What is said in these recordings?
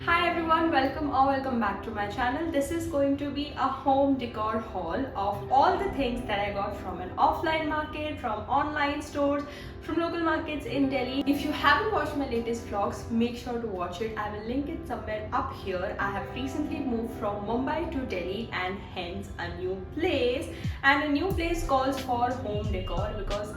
Hi everyone, welcome back to my channel. This is going to be a home decor haul of all the things that I got from an offline market, from online stores, from local markets in Delhi. If you haven't watched my latest vlogs, make sure to watch it. I will link it somewhere up here. I have recently moved from Mumbai to Delhi and hence a new place. And a new place calls for home decor because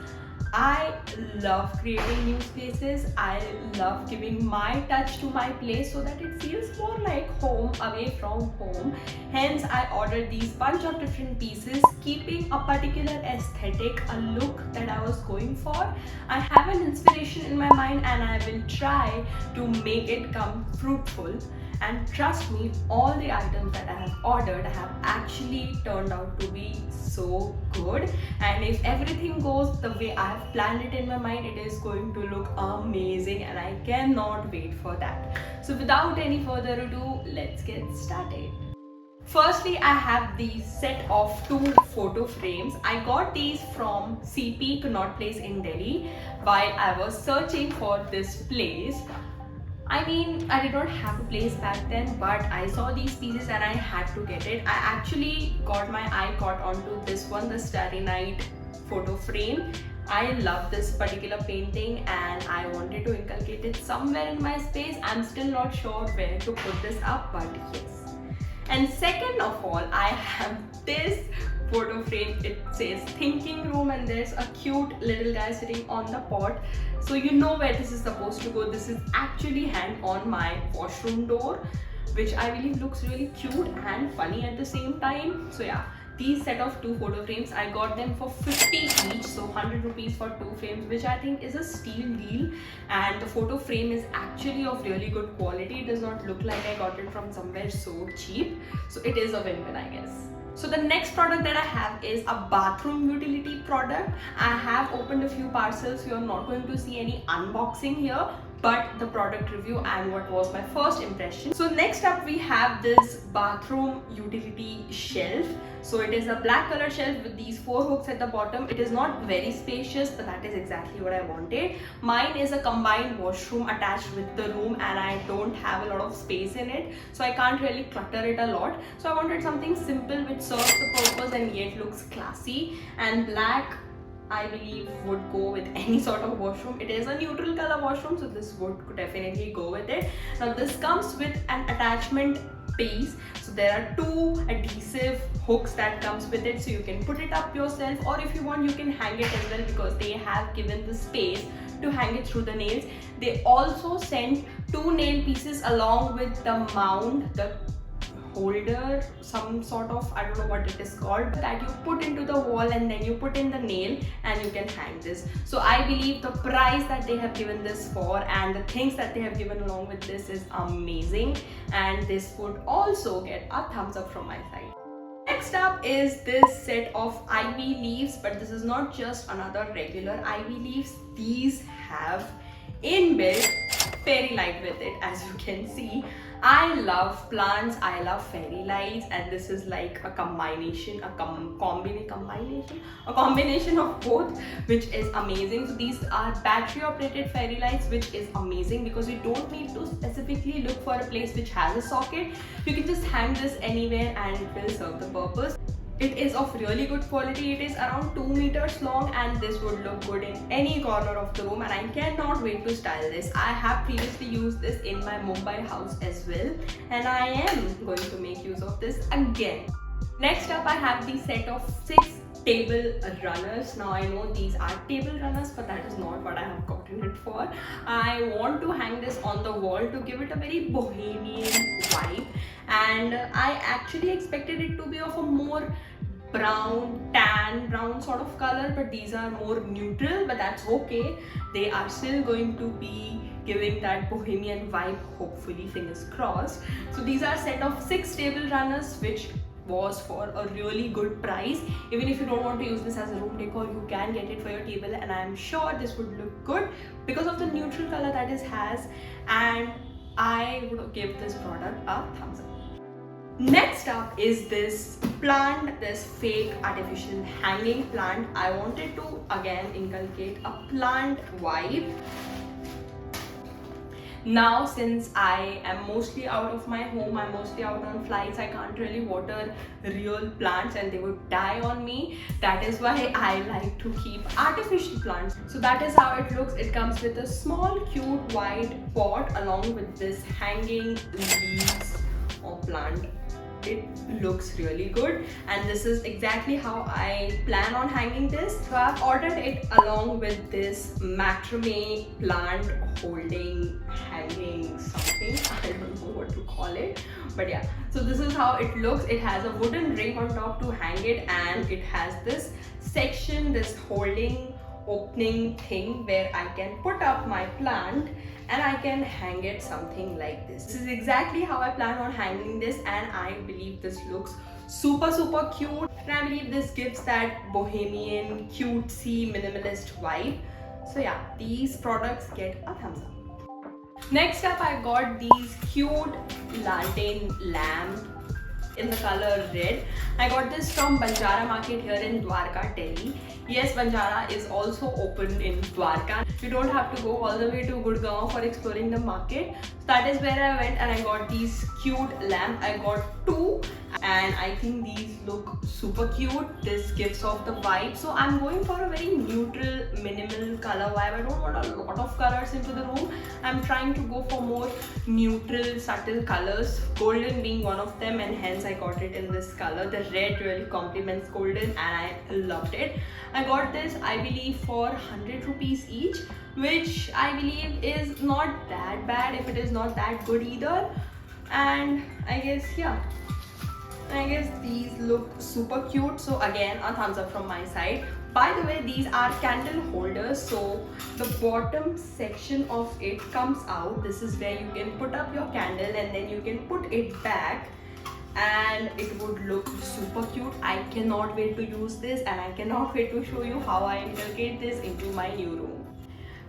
I love creating new spaces. I love giving my touch to my place so that it feels more like home away from home. Hence, I ordered these bunch of different pieces, keeping a particular aesthetic, a look that I was going for. I have an inspiration in my mind and I will try to make it come fruitful. And trust me, all the items that I have ordered have actually turned out to be so good. And if everything goes the way I have planned it in my mind, it is going to look amazing and I cannot wait for that. So without any further ado, let's get started. Firstly, I have the set of two photo frames. I got these from CP Connaught Place in Delhi while I was searching for this place. I mean, I did not have a place back then, but I saw these pieces and I had to get it. I actually got my eye caught onto this one, the Starry Night photo frame. I love this particular painting and I wanted to inculcate it somewhere in my space. I'm still not sure where to put this up, but yes. And second of all, I have this photo frame. It says thinking room and there's a cute little guy sitting on the pot. So you know where this is supposed to go. This is actually hang on my washroom door, which I believe looks really cute and funny at the same time. So yeah, these set of two photo frames, I got them for 50 each, so 100 rupees for two frames, which I think is a steal deal. And the photo frame is actually of really good quality. It does not look like I got it from somewhere so cheap. So it is a win-win, I guess. So the next product that I have is a bathroom utility product. I have opened a few parcels. You are not going to see any unboxing here, but the product review and what was my first impression. So next up we have this bathroom utility shelf. So it is a black color shelf with these four hooks at the bottom. It is not very spacious, but that is exactly what I wanted. Mine is a combined washroom attached with the room and I don't have a lot of space in it, so I can't really clutter it a lot. So I wanted something simple which serves the purpose and yet looks classy, and black I believe would go with any sort of washroom. It is a neutral color washroom, so this would definitely go with it. Now this comes with an attachment piece. So there are two adhesive hooks that comes with it, so you can put it up yourself, or if you want you can hang it as well because they have given the space to hang it through the nails. They also sent two nail pieces along with the mount, the holder, some sort of, I don't know what it is called, that you put into the wall and then you put in the nail and you can hang this. So I believe the price that they have given this for and the things that they have given along with this is amazing, and this would also get a thumbs up from my side. Next up is this set of ivy leaves, but this is not just another regular ivy leaves. These have inbuilt fairy light with it, as you can see. I love plants, I love fairy lights, and this is like a combination, a combination of both, which is amazing. So these are battery operated fairy lights, which is amazing because you don't need to specifically look for a place which has a socket. You can just hang this anywhere and it will serve the purpose. It is of really good quality. It is around 2 meters long and this would look good in any corner of the room, and I cannot wait to style this. I have previously used this in my Mumbai house as well and I am going to make use of this again. Next up I have the set of 6 table runners. Now I know these are table runners, but that is not what I have gotten it for. I want to hang this on the wall to give it a very bohemian vibe, and I actually expected it to be of a more tan brown sort of color, but these are more neutral, but that's okay. They are still going to be giving that bohemian vibe, hopefully, fingers crossed. So these are set of 6 table runners, which was for a really good price. Even if you don't want to use this as a room decor, you can get it for your table, and I'm sure this would look good because of the neutral color that it has, and I would give this product a thumbs up. Next up is this plant, this fake artificial hanging plant. I wanted to again inculcate a plant vibe. Now since I am mostly out of my home, I'm mostly out on flights, I can't really water real plants and they would die on me. That is why I like to keep artificial plants. So that is how it looks. It comes with a small cute white pot along with this hanging leaves of plant. It looks really good, and this is exactly how I plan on hanging this. So I've ordered it along with this macrame plant holding hanging something. I don't know what to call it, but yeah, so this is how it looks. It has a wooden ring on top to hang it, and it has this section, this holding opening thing where I can put up my plant and I can hang it something like this. This is exactly how I plan on hanging this, and I believe this looks super cute, and I believe this gives that bohemian, cutesy, minimalist vibe. So yeah, these products get a thumbs up. Next up, I got these cute lantern lamp in the color red. I got this from Banjara Market here in Dwarka, Delhi. Yes, Banjara is also open in Dwarka. You don't have to go all the way to Gurgaon for exploring the market. So that is where I went and I got these cute lamps. I got two and I think these look super cute. This gives off the vibe. So I'm going for a very neutral, minimal color vibe. I don't want a lot of colors into the room. I'm trying to go for more neutral, subtle colors. Golden being one of them, and hence I got it in this color. The red really complements golden and I loved it. I got this, I believe, for 100 rupees each, which I believe is not that bad if it is not that good either. And I guess, yeah, I guess these look super cute. So again, a thumbs up from my side. By the way, these are candle holders, so the bottom section of it comes out. This is where you can put up your candle and then you can put it back and it would look super cute. I cannot wait to use this and I cannot wait to show you how I integrate this into my new room.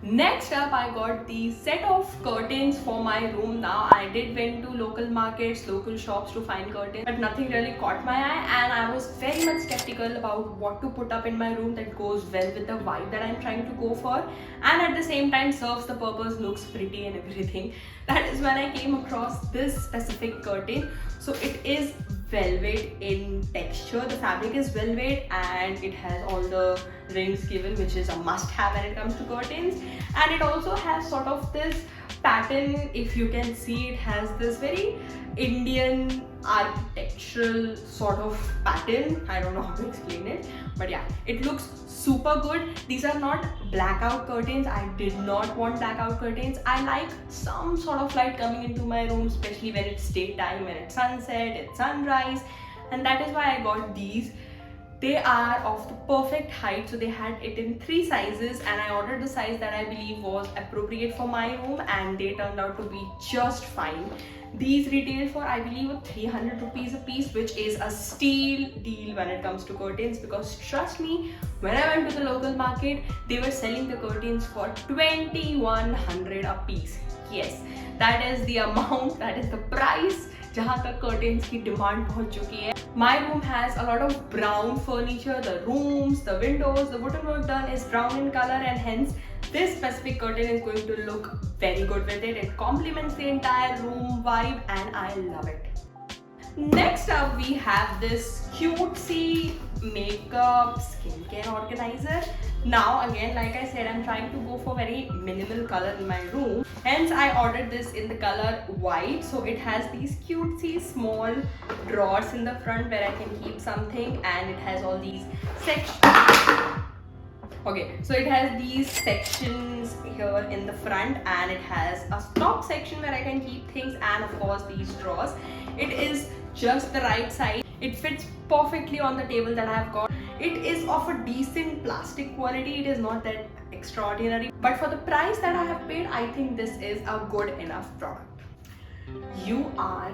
Next up, I got the set of curtains for my room. Now I did went to local markets, local shops to find curtains, but nothing really caught my eye, and I was very much skeptical about what to put up in my room that goes well with the vibe that I'm trying to go for and at the same time serves the purpose, looks pretty and everything. That is when I came across this specific curtain. So it is velvet in texture. The fabric is velvet and it has all the rings given, which is a must have when it comes to curtains. And it also has sort of this pattern. If you can see, it has this very Indian architectural sort of pattern. I don't know how to explain it, but yeah, it looks super good. These are not blackout curtains. I did not want blackout curtains. I like some sort of light coming into my room, especially when it's daytime, when it's sunset, it's sunrise, and that is why I got these. They are of the perfect height, so they had it in 3 sizes and I ordered the size that I believe was appropriate for my room and they turned out to be just fine. These retail for, I believe, 300 rupees a piece, which is a steal deal when it comes to curtains, because trust me, when I went to the local market, they were selling the curtains for 2100 a piece. Yes, that is the amount, that is the price जहाँ तक curtains की demand पहुँच चुकी है. My room has a lot of brown furniture. The rooms, the windows, the wooden work done is brown in color, and hence this specific curtain is going to look very good with it. It complements the entire room vibe and I love it. Next up, we have this cutesy makeup skincare organizer. Now again, like I said, I'm trying to go for very minimal color in my room. Hence, I ordered this in the color white. So it has these cutesy small drawers in the front where I can keep something, and it has all these sections. Okay, so it has these sections here in the front, and it has a top section where I can keep things, and of course these drawers. It is just the right size. It fits perfectly on the table that I have got. It is of a decent plastic quality. It is not that extraordinary, but for the price that I have paid, I think this is a good enough product. You are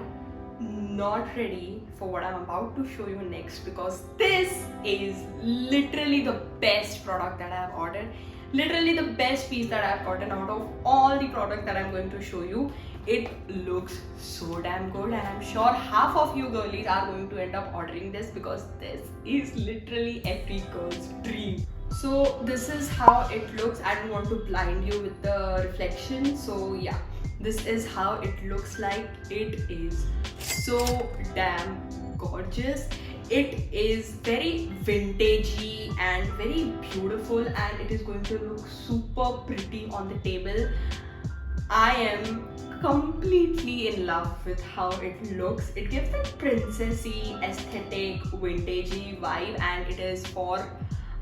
not ready for what I'm about to show you next, because this is literally the best product that I have ordered. Literally the best piece that I've gotten out of all the products that I'm going to show you. It looks so damn good, and I'm sure half of you girlies are going to end up ordering this, because this is literally every girl's dream. So this is how it looks. I don't want to blind you with the reflection. So yeah, this is how it looks like. It is so damn gorgeous. It is very vintagey and very beautiful, and it is going to look super pretty on the table. I am completely in love with how it looks. It gives that princessy, aesthetic, vintagey vibe, and it is for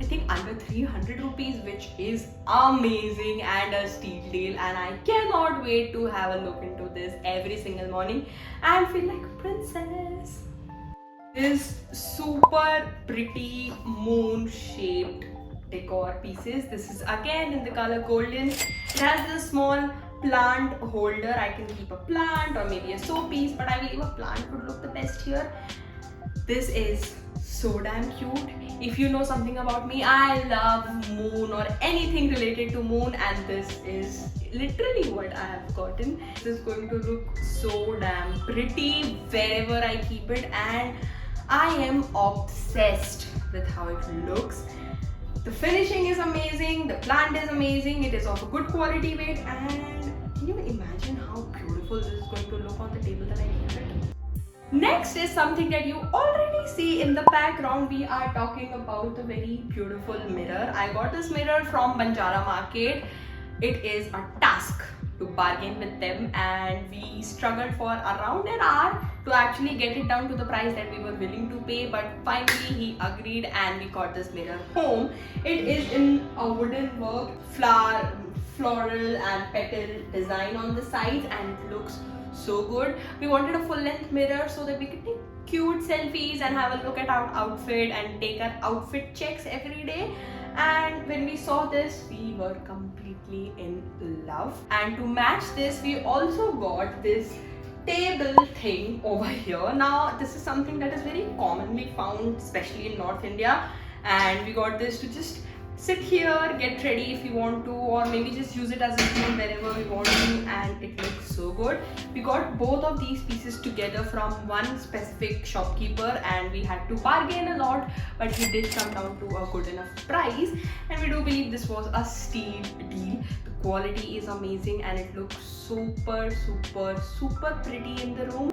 I think under 300 rupees, which is amazing and a steal deal. And I cannot wait to have a look into this every single morning and feel like a princess. This super pretty moon shaped decor pieces. This is again in the color golden. It has this small plant holder. I can keep a plant or maybe a soap piece, but I believe a plant would look the best here. This is so damn cute. If you know something about me, I love moon or anything related to moon, and this is literally what I have gotten. This is going to look so damn pretty wherever I keep it, and I am obsessed with how it looks. The finishing is amazing, the plant is amazing, it is of a good quality weight, and can you imagine how beautiful this is going to look on the table that I keep it? Next is something that you already see in the background. We are talking about the very beautiful mirror. I got this mirror from Banjara Market. It is a task to bargain with them, and we struggled for around an hour to actually get it down to the price that we were willing to pay, but finally he agreed and we got this mirror home. It is in a wooden work, floral and petal design on the sides, and it looks so good. We wanted a full length mirror so that we could take cute selfies and have a look at our outfit and take our outfit checks every day. And when we saw this, we were completely in love. And to match this, we also got this table thing over here. Now this is something that is very commonly found, especially in North India, and we got this to just sit here, get ready if you want to, or maybe just use it as a tool wherever we want to, and it looks so good. We got both of these pieces together from one specific shopkeeper, and we had to bargain a lot, but he did come down to a good enough price, and we do believe this was a steal deal. The quality is amazing and it looks super pretty in the room.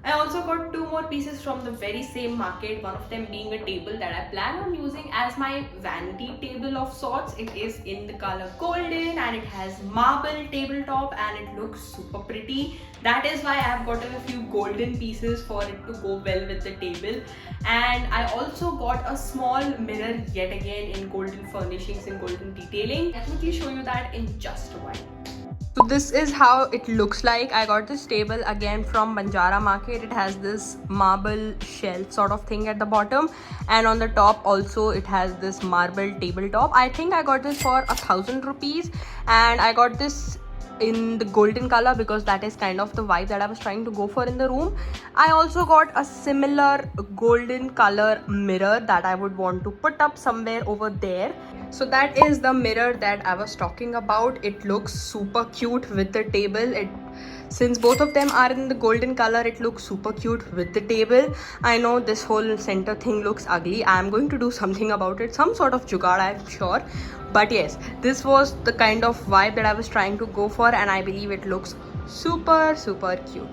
I also got two more pieces from the very same market, one of them being a table that I plan on using as my vanity table of sorts. It is in the color golden and it has marble tabletop and it looks super pretty. That is why I have gotten a few golden pieces for it to go well with the table. And I also got a small mirror yet again in golden furnishings and golden detailing. I'll quickly show you that in just a while. So this is how it looks like. I got this table again from Banjara Market. It has this marble shelf sort of thing at the bottom, and on the top also it has this marble tabletop. I think I got this for 1,000 rupees, and I got this in the golden color because that is kind of the vibe that I was trying to go for in the room. I also got a similar golden color mirror that I would want to put up somewhere over there. So that is the mirror that I was talking about. It looks super cute with the table. Since both of them are in the golden color, it looks super cute with the table. I know this whole center thing looks ugly. I am going to do something about it, some sort of jugaad, I'm sure. But yes, this was the kind of vibe that I was trying to go for, and I believe it looks super cute.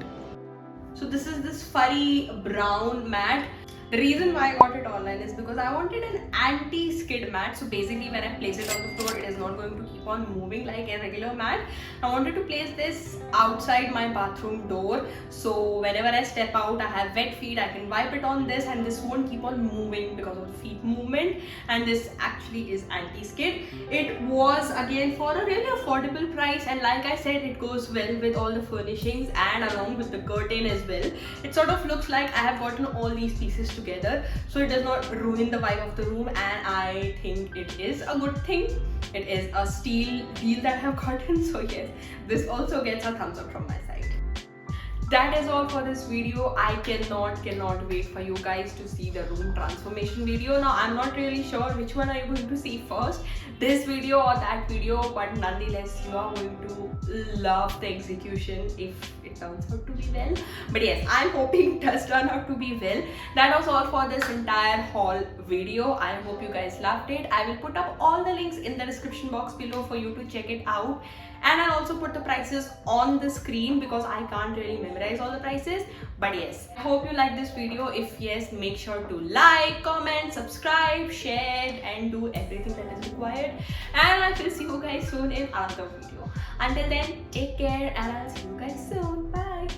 So this is this furry brown mat. The reason why I got it online is because I wanted an anti-skid mat. So basically when I place it on the floor, it is not going to keep on moving like a regular mat. I wanted to place this outside my bathroom door. So whenever I step out, I have wet feet, I can wipe it on this and this won't keep on moving because of the feet movement. And this actually is anti-skid. It was again for a really affordable price, and like I said, it goes well with all the furnishings and along with the curtain as well. It sort of looks like I have gotten all these pieces together, so it does not ruin the vibe of the room, and I think it is a good thing. It is a steal deal that I have gotten, so yes, this also gets a thumbs up from my side. that is all for this video. I cannot wait for you guys to see the room transformation video. Now I'm not really sure which one are you going to see first, this video or that video, but nonetheless you are going to love the execution if it turns out to be well. But yes, I'm hoping it does turn out to be well. That was all for this entire haul video. I hope you guys loved it. I will put up all the links in the description box below for you to check it out, and I'll also put the prices on the screen because I can't really memorize all the prices. But yes, I hope you like this video. If yes, make sure to like, comment, subscribe, share, and do everything that is required. And I will see you guys soon in another video. Until then, take care and I'll see you guys soon. Bye.